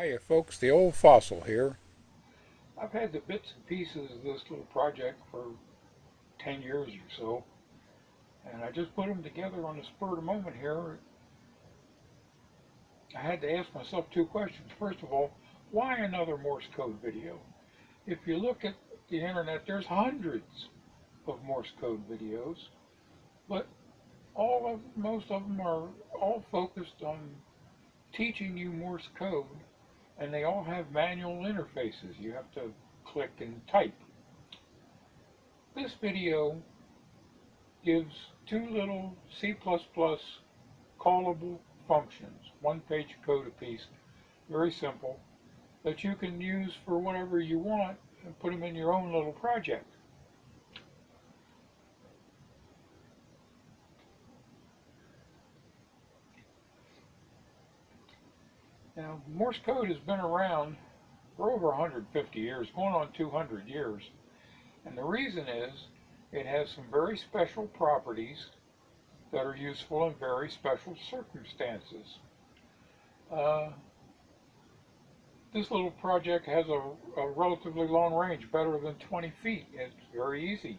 Hiya folks, the old fossil here. I've had the bits and pieces of this little project for 10 years or so, and I just put them together on the spur of the moment here. I had to ask myself two questions. First of all, why another Morse code video? If you look at the internet, there's hundreds of Morse code videos, but most of them are all focused on teaching you Morse code, and they all have manual interfaces. You have to click and type. This video gives two little C++ callable functions, one page of code apiece, very simple, that you can use for whatever you want and put them in your own little project. Now, Morse code has been around for over 150 years, going on 200 years. And the reason is it has some very special properties that are useful in very special circumstances. This little project has a relatively long range, better than 20 feet. It's very easy.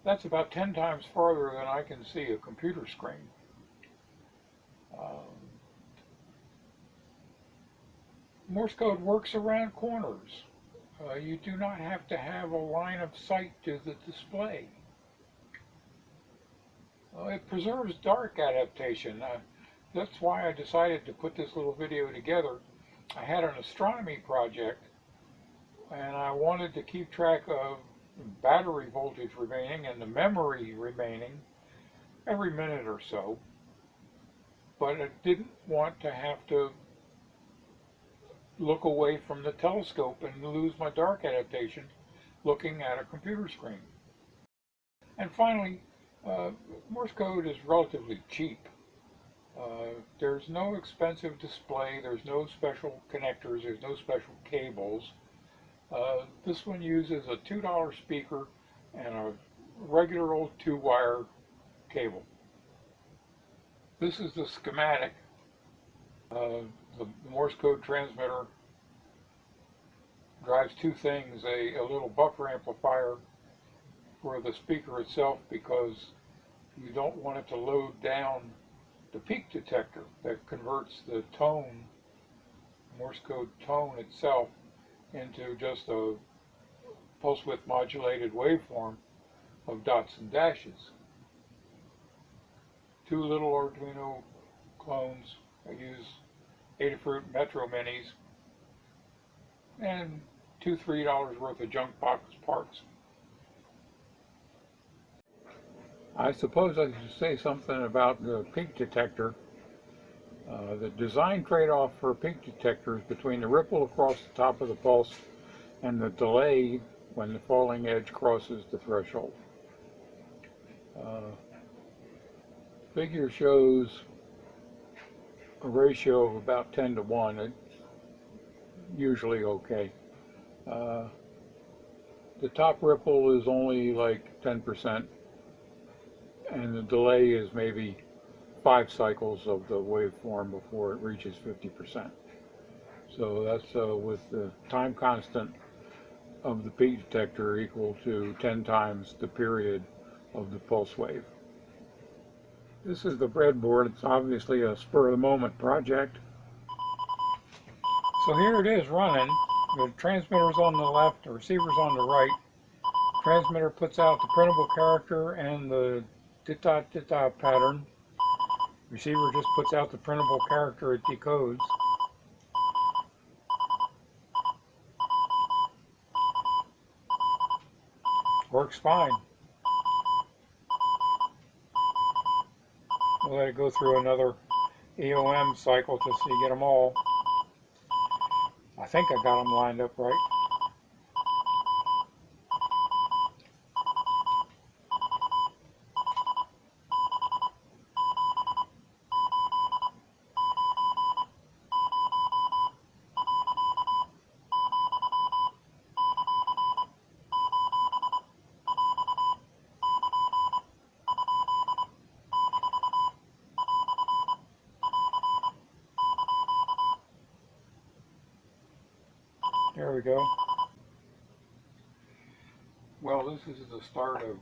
That's about 10 times farther than I can see a computer screen. Morse code works around corners. You do not have to have a line of sight to the display. It preserves dark adaptation. That's why I decided to put this little video together. I had an astronomy project, and I wanted to keep track of battery voltage remaining and the memory remaining every minute or so, but I didn't want to have to look away from the telescope and lose my dark adaptation looking at a computer screen. And finally, Morse code is relatively cheap. There's no expensive display, there's no special connectors, there's no special cables. This one uses a $2 speaker and a regular old 2-wire cable. This is the schematic. The Morse code transmitter drives two things, a little buffer amplifier for the speaker itself, because you don't want it to load down the peak detector that converts the tone, Morse code tone itself, into just a pulse width modulated waveform of dots and dashes. Two little Arduino clones. I use Adafruit Metro Minis and $2–3 worth of junk box parts. I suppose I should say something about the peak detector. The design trade-off for a peak detector is between the ripple across the top of the pulse and the delay when the falling edge crosses the threshold. Figure shows a ratio of about 10 to 1. It's usually okay. The top ripple is only like 10%, and the delay is maybe 5 cycles of the waveform before it reaches 50%. So that's with the time constant of the peak detector equal to 10 times the period of the pulse wave. This is the breadboard. It's obviously a spur-of-the-moment project. So here it is running. The transmitter's on the left, the receiver's on the right. Transmitter puts out the printable character and the dit-dot pattern. Receiver just puts out the printable character it decodes. Works fine. We'll let it go through another EOM cycle to see get them all. I think I got them lined up right. There we go. Well, this is the start of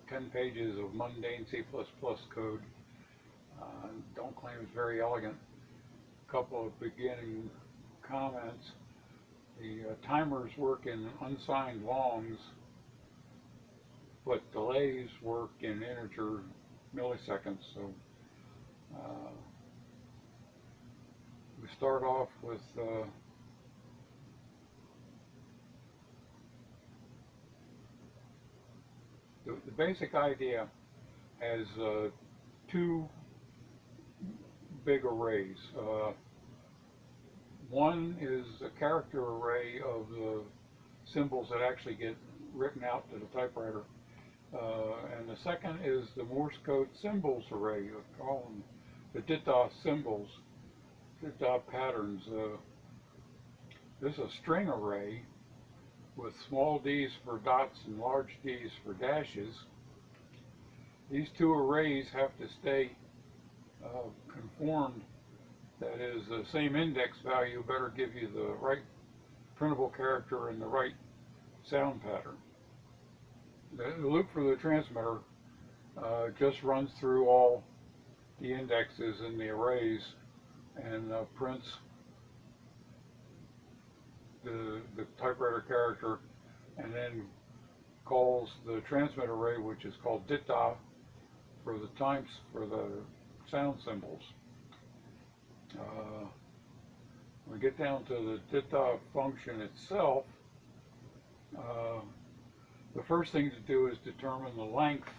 10 pages of mundane C++ code. Don't claim it's very elegant. A couple of beginning comments. The timers work in unsigned longs, but delays work in integer milliseconds. So we start off with the basic idea has two big arrays. One is a character array of the symbols that actually get written out to the typewriter. And the second is the Morse code symbols array. We call them the DITA symbols, DITA patterns. This is a string array with small d's for dots and large d's for dashes. These two arrays have to stay conformed. That is, the same index value better give you the right printable character and the right sound pattern. The loop for the transmitter just runs through all the indexes in the arrays and prints the typewriter character, and then calls the transmit array, which is called DITA, for the sound symbols. When we get down to the DITA function itself, the first thing to do is determine the length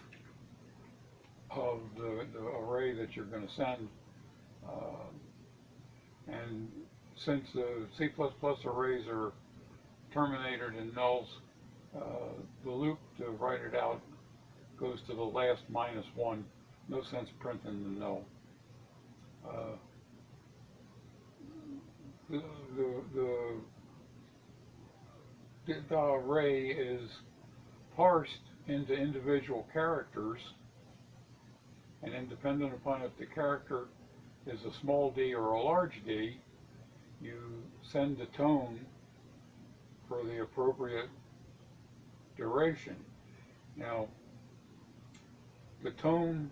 of the array that you're going to send. And since the C++ arrays are terminated in nulls, the loop to write it out goes to the last -1. No sense printing the null. The DITA array is parsed into individual characters, and then dependent upon if the character is a small d or a large d, you send the tone for the appropriate duration. Now, the tone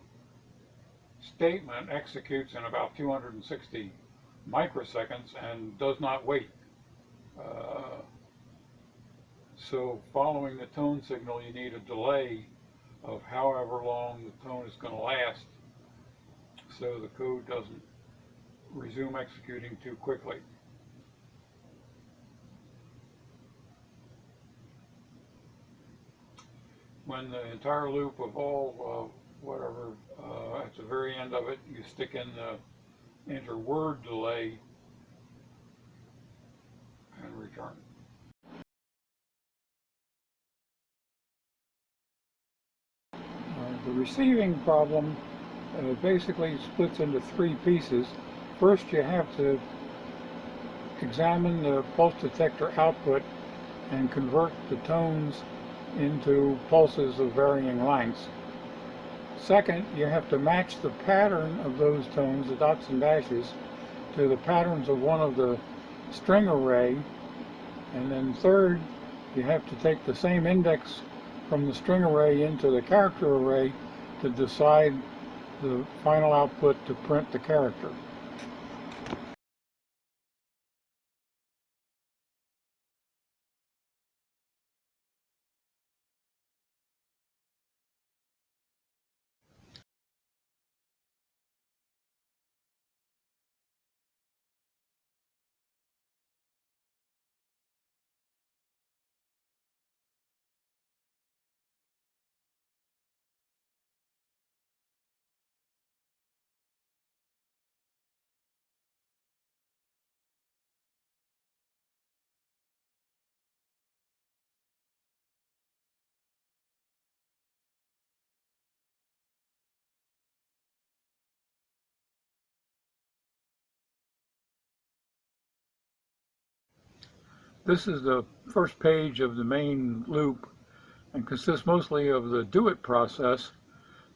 statement executes in about 260 microseconds and does not wait. So following the tone signal, you need a delay of however long the tone is going to last, so the code doesn't resume executing too quickly. When the entire loop of all whatever, at the very end of it, you stick in the enter word delay and return. The receiving problem basically splits into three pieces. First, you have to examine the pulse detector output and convert the tones into pulses of varying lengths. Second, you have to match the pattern of those tones, the dots and dashes, to the patterns of one of the string array. And then third, you have to take the same index from the string array into the character array to decide the final output to print the character. This is the first page of the main loop and consists mostly of the do it process,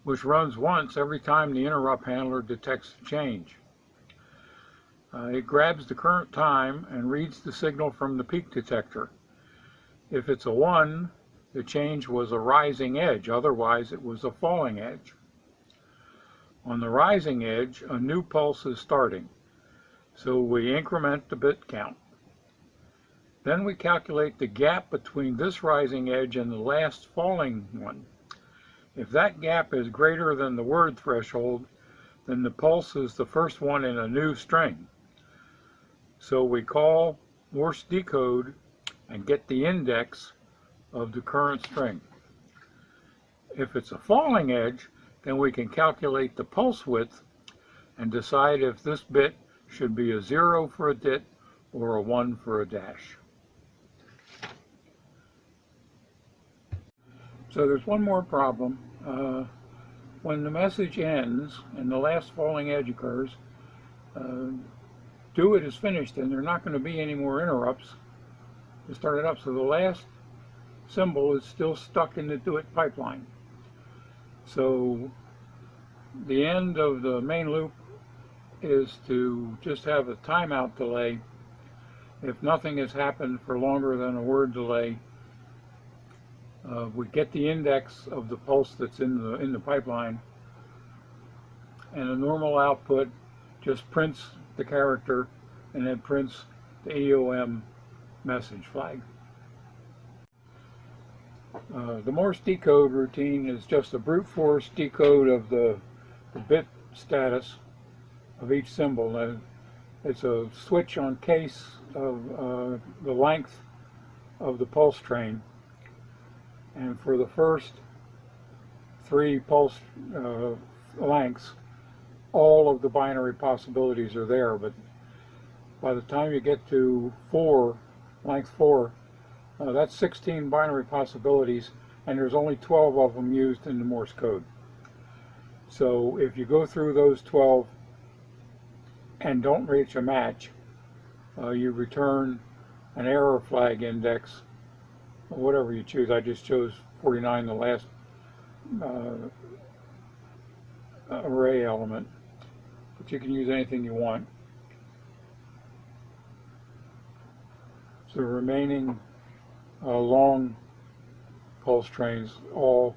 which runs once every time the interrupt handler detects a change. It grabs the current time and reads the signal from the peak detector. If it's a 1, the change was a rising edge, otherwise it was a falling edge. On the rising edge, a new pulse is starting, so we increment the bit count. Then we calculate the gap between this rising edge and the last falling one. If that gap is greater than the word threshold, then the pulse is the first one in a new string. So we call Morse decode and get the index of the current string. If it's a falling edge, then we can calculate the pulse width and decide if this bit should be a 0 for a dit or a 1 for a dash. So there's one more problem. When the message ends and the last falling edge occurs, do it is finished and there are not going to be any more interrupts to start it up. So the last symbol is still stuck in the do it pipeline. So the end of the main loop is to just have a timeout delay. If nothing has happened for longer than a word delay, we get the index of the pulse that's in the pipeline, and a normal output just prints the character and then prints the EOM message flag. The Morse decode routine is just a brute force decode of the bit status of each symbol. It's a switch on case of the length of the pulse train, and for the first 3 pulse lengths, all of the binary possibilities are there, but by the time you get to length 4, that's 16 binary possibilities, and there's only 12 of them used in the Morse code. So if you go through those 12 and don't reach a match, you return an error flag index, whatever you choose. I just chose 49, the last array element, but you can use anything you want. So the remaining long pulse trains all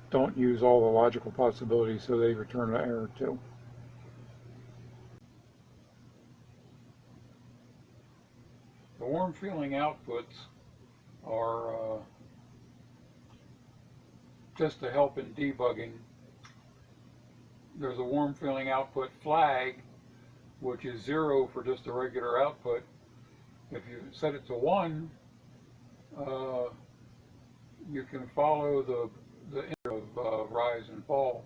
don't use all the logical possibilities, so they return an error too. The warm feeling outputs are just to help in debugging. There's a warm feeling output flag, which is 0 for just a regular output. If you set it to 1, you can follow the of rise and fall.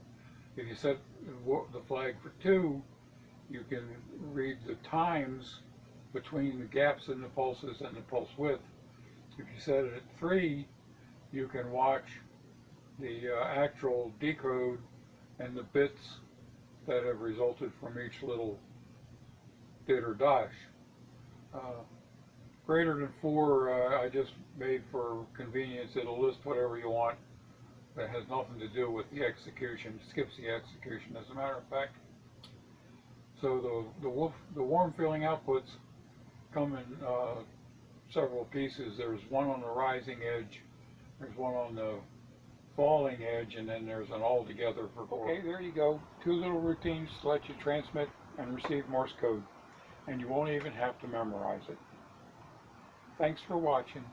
If you set the flag for 2, you can read the times between the gaps in the pulses and the pulse width. If you set it at 3, you can watch the actual decode and the bits that have resulted from each little dit or dash. Greater than 4, I just made for convenience. It'll list whatever you want that has nothing to do with the execution, skips the execution as a matter of fact. So the warm feeling outputs come in several pieces. There's one on the rising edge, there's one on the falling edge, and then there's an all-together for 4. Okay, there you go. 2 little routines to let you transmit and receive Morse code, and you won't even have to memorize it. Thanks for watching.